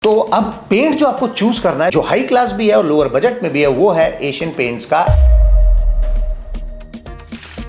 तो अब पेंट जो आपको चूज करना है, जो हाई क्लास भी है और लोअर बजट में भी है, वो है एशियन पेंट्स का।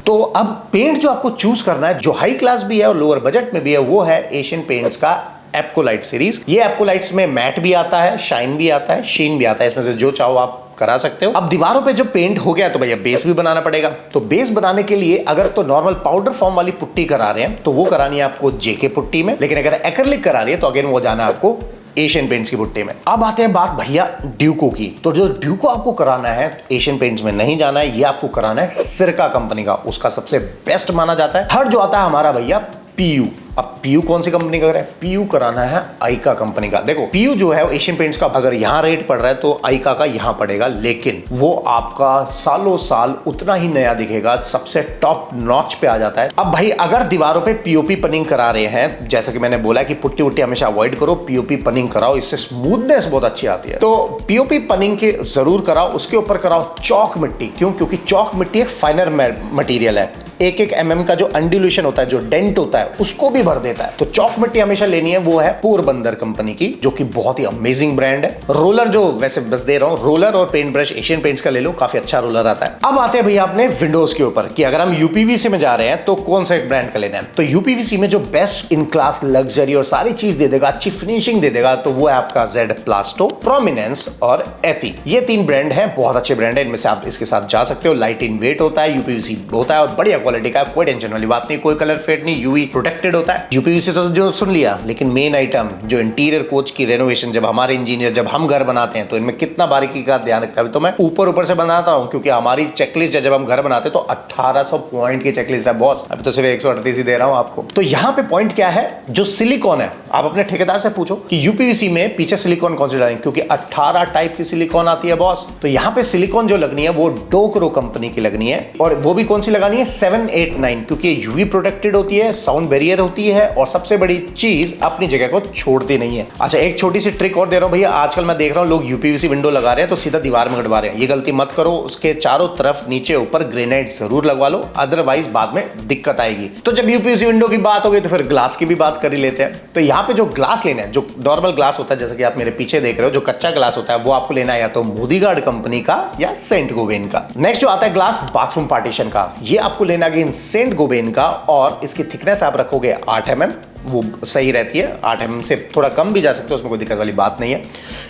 तो अब पेंट जो आपको चूज करना है, जो हाई क्लास भी है और लोअर बजट में भी है, वो है एशियन पेंट्स का एप्कोलाइट सीरीज। ये एप्कोलाइट्स में मैट भी आता है, शाइन भी आता है, शीन भी आता है, इसमें से जो चाहो आप करा सकते हो। अब दीवारों पे जब पेंट हो गया तो भैया बेस भी बनाना पड़ेगा। तो बेस बनाने के लिए अगर तो नॉर्मल पाउडर फॉर्म वाली पुट्टी करा रहे हैं तो वो करानी है आपको जेके पुट्टी में, लेकिन अगर एक्रिलिक करा रही है तो अगेन वो जाना है आपको एशियन पेंट्स की पुट्टी में। अब आते हैं बात भैया ड्यूको की। तो जो ड्यूको आपको कराना है एशियन पेंट्स में नहीं जाना है, ये आपको कराना है सिरका कंपनी का, उसका सबसे बेस्ट माना जाता है। थर्ड जो आता है हमारा भैया पीयू। अब पीयू कौन सी कंपनी का है? पीयू कराना है आइका कंपनी का। देखो पीयू जो है एशियन पेंट्स का अगर यहां रेट पड़ रहा है तो आइका का यहां पड़ेगा, लेकिन वो आपका सालों साल उतना ही नया दिखेगा, सबसे टॉप नॉच पे आ जाता है। अब भाई अगर दीवारों पे पीओपी पनिंग करा रहे हैं, जैसा कि मैंने बोला कि पुट्टी वुट्टी हमेशा अवॉइड करो, पीओपी पनिंग कराओ, इससे स्मूथनेस बहुत अच्छी आती है। तो पीओपी पनिंग के जरूर कराओ, उसके ऊपर कराओ चौक मिट्टी। क्यों? क्योंकि चौक मिट्टी एक फाइनर मटेरियल है, एक एक mm का जो अंडुलेशन होता है, जो डेंट होता है, उसको भी भर देता है। तो चौक मिट्टी हमेशा लेनी है, वो है पोरबंदर कंपनी की, जो कि बहुत ही अमेजिंग ब्रांड है। रोलर जो वैसे बस दे रहा हूं, रोलर और पेंट ब्रश एशियन पेंट्स का ले लो, काफी अच्छा रोलर आता है। अब आते हैं भैया अपने विंडोज के ऊपर कि अगर हम यूपीवीसी में जा रहे हैं तो कौन सा एक ब्रांड का लेना है। तो यूपीवीसी में जो बेस्ट इन क्लास लग्जरी और सारी चीज दे देगा, अच्छी फिनिशिंग दे देगा, तो वो है आपका जेड प्लास्टो, प्रोमिनेंस और एथी। ये तीन ब्रांड है, बहुत अच्छे ब्रांड है, इनमें से आप इसके साथ जा सकते हो। लाइट इन वेट होता है, यूपीवीसी होता है और बढ़िया क्वालिटी का, कोई टेंशन वाली बात नहीं, कोई कलर फेड नहीं, यूवी प्रोटेक्टेड होता है। यूपीवीसी तो जो सुन लिया, लेकिन मेन आइटम जो इंटीरियर कोच की रेनोवेशन, जब हमारे इंजीनियर जब हम घर बनाते हैं तो इनमें कितना बारीकी का ध्यान रखता है। तो मैं ऊपर से बनाता हूं क्योंकि हमारी चेकलिस्ट है, जब हम घर बनाते हैं तो 1800 पॉइंट की चेकलिस्ट है बॉस, अभी तो सिर्फ 138 ही दे रहा हूं आपको। तो यहाँ पे पॉइंट क्या है, जो सिलिकॉन है, आप अपने ठेकेदार से पूछो कि यूपीवीसी में पीछे सिलिकॉन कौन सी डालेंगे, क्योंकि 18 टाइप की सिलिकॉन आती है बॉस। तो यहाँ पे सिलिकॉन जो लगनी है वो डोक्रो कंपनी की लगनी है, और वो भी कौन सी लगानी है, 789, क्योंकि यूवी प्रोटेक्टेड होती है, साउंड बैरियर होती है, और सबसे बड़ी चीज अपनी जगह को छोड़ती नहीं है। अच्छा एक छोटी सी ट्रिक और दे रहा हूं भैया, आजकल मैं देख रहा हूं लोग यूपीवीसी विंडो लगा रहे हैं तो सीधा दीवार में गड़वा रहे हैं, ये गलती मत करो। उसके चारों तरफ नीचे ऊपर ग्रेनाइट जरूर लगवा लो, अदरवाइज बाद में दिक्कत आएगी। तो जब यूपीवीसी विंडो की बात हो गई तो फिर ग्लास की भी बात कर ही लेते हैं। तो यहाँ पे जो ग्लास लेना है, जो नॉर्मल ग्लास होता है, जैसा कि आप मेरे पीछे देख रहे हो, जो कच्चा ग्लास होता है, वो आपको लेना है या तो मोदीगार्ड कंपनी का या सेंट गोबेन का। नेक्स्ट जो आता है ग्लास बाथरूम पार्टीशन का, ये आपको लेना है सेंट गोबेन का, और इसकी थिकनेस आप रखोगे 8 mm, वो सही रहती है। 8 mm से थोड़ा कम भी जा सकते हो, उसमें कोई दिक्कत वाली बात नहीं है।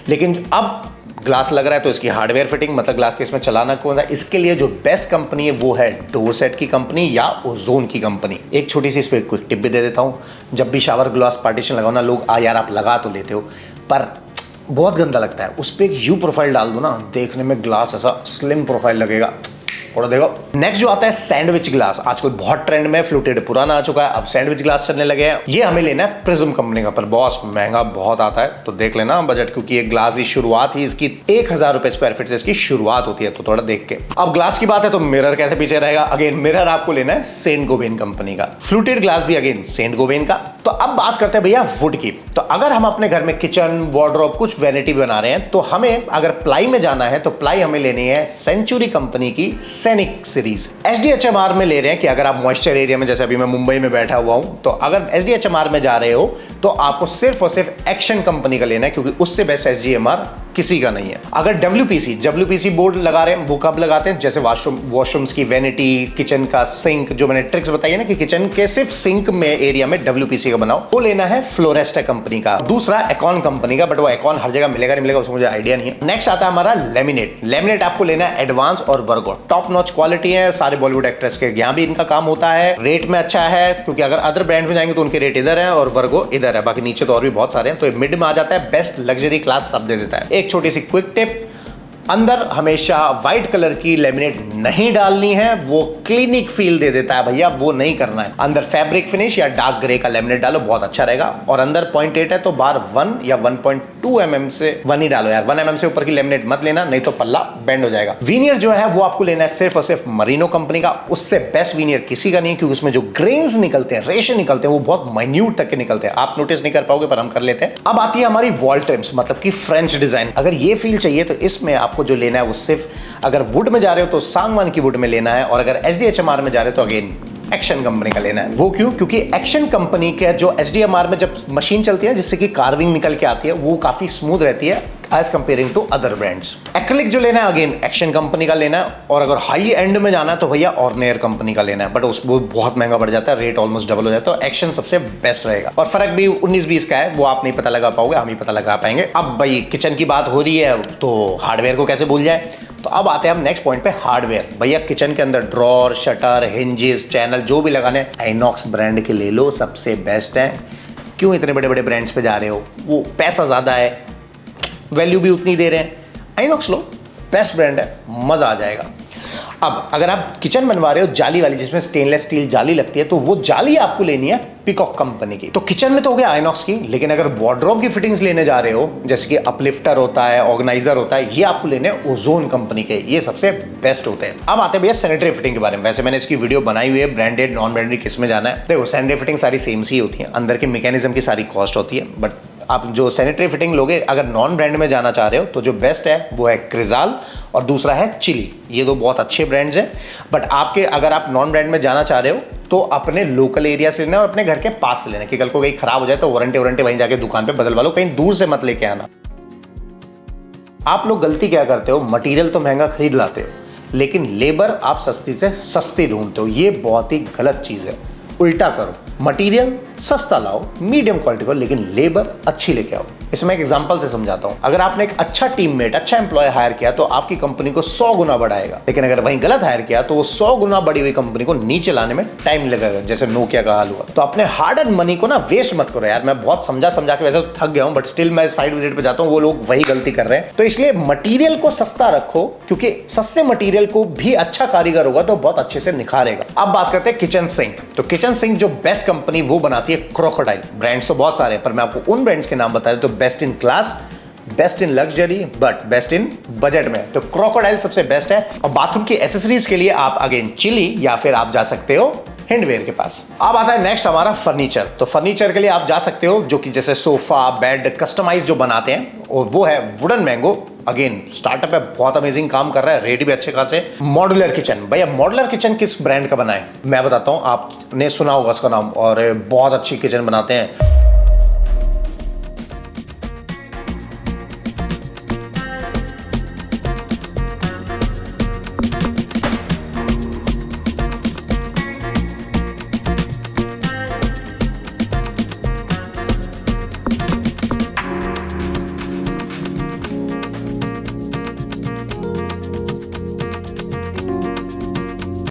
लेकिन अब ग्लास लग रहा है तो इसकी हार्डवेयर फिटिंग, मतलब ग्लास के इसमें चलाना कौन सा, इसके लिए जो बेस्ट कंपनी है वो है डोरसेट की कंपनी या ओजोन की कंपनी। एक छोटी सी इस पर क्विक टिप भी दे देता हूँ, जब भी शावर ग्लास पार्टीशन लगाओ ना, लोग यार आप लगा तो लेते हो पर बहुत गंदा लगता है, उस पर एक यू प्रोफाइल डाल दो ना, देखने में ग्लास ऐसा स्लिम प्रोफाइल लगेगा। और देखो नेक्स्ट जो आता है सैंडविच ग्लास, आजकल बहुत ट्रेंड में, फ्लूटेड पुराना आ चुका है, अब सैंडविच ग्लास चलने लगे हैं। ये हमें लेना है प्रिज्म कंपनी का, पर बॉस महंगा बहुत आता है, तो देख लेना बजट, क्योंकि ये ग्लास की शुरुआत ही इसकी 1000 रुपए स्क्वायर फीट से इसकी शुरुआत होती है, तो थोड़ा देख के। अब ग्लास की बात है तो मिरर कैसे पीछे रहेगा, अगेन मिरर आपको लेना है सेंट गोबेन कंपनी का, फ्लूटेड ग्लास भी अगेन सेंट गोबेन का। तो अब बात करते हैं भैया वुड की। तो अगर हम अपने घर में किचन वार्डरोब कुछ वैनिटी बना रहे हैं, तो हमें अगर प्लाई में जाना है तो प्लाई हमें लेनी है सेंचुरी कंपनी की सैनिक सीरीज। SDHMR में ले रहे हैं कि अगर आप मॉइस्चर एरिया में, जैसे अभी मैं मुंबई में बैठा हुआ हूं, तो अगर SDHMR में जा रहे हो तो आपको सिर्फ और सिर्फ एक्शन कंपनी का लेना है, क्योंकि उससे बेस्ट SDMR किसी का नहीं है। अगर WPC बोर्ड लगा रहे हैं, वो कब लगाते हैं, जैसे वॉशरूम्स की वैनिटी, किचन का सिंक, जो मैंने ट्रिक्स बताई है ना कि किचन के सिर्फ सिंक में एरिया में WPC का बनाओ, वो लेना है फ्लोरेस्टा कंपनी का। दूसरा एकॉन कंपनी का, बट वो एकॉन हर जगह मिलेगा नहीं मिलेगा उसको मुझे आइडिया नहीं है। नेक्स्ट आता है हमारा लेमिनेट आपको लेना है एडवांस और वर्गो, टॉप नॉच क्वालिटी है, सारे बॉलीवुड एक्ट्रेस के यहाँ भी इनका काम होता है, रेट में अच्छा है, क्योंकि अगर अदर ब्रांड में जाएंगे तो उनके रेट इधर है और वर्गो इधर है, बाकी नीचे तो और भी बहुत सारे हैं, तो मिड में आ जाता है, बेस्ट लग्जरी क्लास सब दे देता है। एक छोटी सी क्विक टिप, अंदर हमेशा व्हाइट कलर की लेमिनेट नहीं डालनी है, वो क्लिनिक फील दे देता है भैया, वो नहीं करना है। अंदर फैब्रिक फिनिश या डार्क ग्रे का लेमिनेट डालो, बहुत अच्छा रहेगा। और अंदर 0.8 है तो बाहर 1 या 1.2 mm से 1 ही डालो यार, 1 mm से ऊपर की लेमिनेट मत लेना, नहीं तो पल्ला बेंड हो जाएगा। वीनियर जो है वो आपको लेना है सिर्फ और सिर्फ मरीनो कंपनी का, उससे बेस्ट वीनियर किसी का नहीं, क्योंकि उसमें जो ग्रेन्स निकलते हैं, रेशे निकलते हैं, वो बहुत माइन्यूट तक के निकलते हैं, आप नोटिस नहीं कर पाओगे पर हम कर लेते हैं। अब आती है हमारी वॉल ट्रिम्स, मतलब कि फ्रेंच डिजाइन। अगर ये फील चाहिए तो इसमें आपको जो लेना है वो सिर्फ, अगर वुड में जा रहे हो तो सांगवान की वुड में लेना है, और अगर SDHMR में जा रहे हो तो अगेन एक्शन कंपनी का लेना है। वो क्यों? क्योंकि एक्शन कंपनी के जो HDMR में जब मशीन चलती है जिससे कि कार्विंग निकल के आती है वो काफी स्मूथ रहती है as comparing to other brands. Acrylic जो लेना है अगेन एक्शन कंपनी का लेना है, और अगर हाई एंड में जाना है तो भैया ऑर्नेयर कंपनी का लेना है, बट उसको बहुत महंगा पड़ जाता है, रेट ऑलमोस्ट डबल हो जाता है। तो एक्शन सबसे बेस्ट रहेगा, और फर्क भी 19-20 का है, वो आप नहीं पता लगा पाओगे, हम ही पता लगा पाएंगे। अब भाई किचन की बात हो रही है तो हार्डवेयर को कैसे भूल जाए। तो अब आते हैं हम नेक्स्ट पॉइंट पे, हार्डवेयर। भैया किचन के अंदर ड्रॉर, शटर, हिंजेस, चैनल जो भी लगाने आइनॉक्स ब्रांड के ले लो, सबसे बेस्ट है। क्यों इतने बड़े बड़े ब्रांड्स पे जा रहे हो? वो पैसा ज़्यादा है, वैल्यू भी उतनी दे रहे हैं। आइनॉक्स लो, बेस्ट ब्रांड है, मज़ा आ जाएगा। अब अगर आप किचन बनवा रहे हो जाली वाली जिसमें स्टेनलेस स्टील जाली लगती है, तो वो जाली आपको लेनी है पीकॉक कंपनी की। तो किचन में तो हो गया आइनॉक्स की, लेकिन अगर वार्डरोब की फिटिंग्स लेने जा रहे हो जैसे कि अपलिफ्टर होता है, ऑर्गेनाइजर होता है, ये आपको लेने ओजोन कंपनी के, ये सबसे बेस्ट होते हैं। अब आते हैं भैया सैनिटरी फिटिंग के बारे में। वैसे मैंने इसकी वीडियो बनाई हुई है, ब्रांडेड नॉन ब्रांडेड किस में जाना है। देखो सैनिटरी फिटिंग सारी सेम सी होती है, अंदर की मैकेनिज्म की सारी कॉस्ट होती है, बट आप जो सैनिटरी फिटिंग लोगे अगर नॉन ब्रांड में जाना चाह रहे हो तो जो बेस्ट है वो है क्रिजाल और दूसरा है चिली। ये दो बहुत अच्छे ब्रांड्स हैं, बट आपके अगर आप नॉन ब्रांड में जाना चाह रहे हो तो अपने लोकल एरिया से लेना और अपने घर के पास से लेना, कि कल को कहीं खराब हो जाए तो वारंटी वहीं जाके दुकान पे बदलवा लो, कहीं दूर से मत लेके आना। आप लोग गलती क्या करते हो, मटेरियल तो महंगा खरीद लाते हो लेकिन लेबर आप सस्ती से सस्ती ढूंढते हो, ये बहुत ही गलत चीज है। उल्टा करो, मटेरियल सस्ता लाओ, मीडियम क्वालिटी को, लेकिन लेबर अच्छी लेके आओ। इसमें एक एग्जांपल से समझाता हूं। अगर आपने एक अच्छा टीममेट, अच्छा एम्प्लॉय हायर किया तो आपकी कंपनी को 100 गुना बढ़ाएगा, लेकिन अगर वहीं गलत हायर किया तो वो 100 गुना बढ़ी हुई कंपनी को नीचे लाने में टाइम लगेगा, जैसे नोकिया का हाल हुआ। तो अपने हार्ड एंड मनी को ना वेस्ट मत करो यार। मैं बहुत समझा के वैसे तो थक गया हूं, बट स्टिल मैं साइड विजिट पे जाता हूं, वो लोग वही गलती कर रहे हैं। तो इसलिए मटीरियल को सस्ता रखो, क्योंकि सस्ते मटीरियल को भी अच्छा कारीगर होगा तो बहुत अच्छे से निखारेगा। अब बात करते हैं किचन सिंक। तो किचन सिंक जो बेस्ट कंपनी वो बनाती है क्रोकोडाइल। ब्रांड्स तो बहुत सारे हैं पर मैं आपको उन ब्रांड्स के नाम बता दूं, तो best in class, best in luxury, but best in budget में तो क्रोकोडाइल सबसे बेस्ट है। और बाथरूम की एसेसरीज के लिए आप अगेन चिली या फिर आप जा सकते हो हैंडवेयर के पास। अब आता है नेक्स्ट हमारा फर्नीचर। तो फर्नीचर के लिए आप जा सकते हो जो कि जैसे सोफा, बेड, कस्टमाइज जो बनाते हैं, और वो है वुडन मैंगो। अगेन स्टार्टअप है, बहुत अमेजिंग काम कर रहा है, रेट भी अच्छे खासे। मॉड्यूलर किचन, भैया मॉड्यूलर किचन किस ब्रांड का बना है मैं बताता हूं, आपने सुना होगा उसका नाम, और बहुत अच्छी किचन बनाते हैं।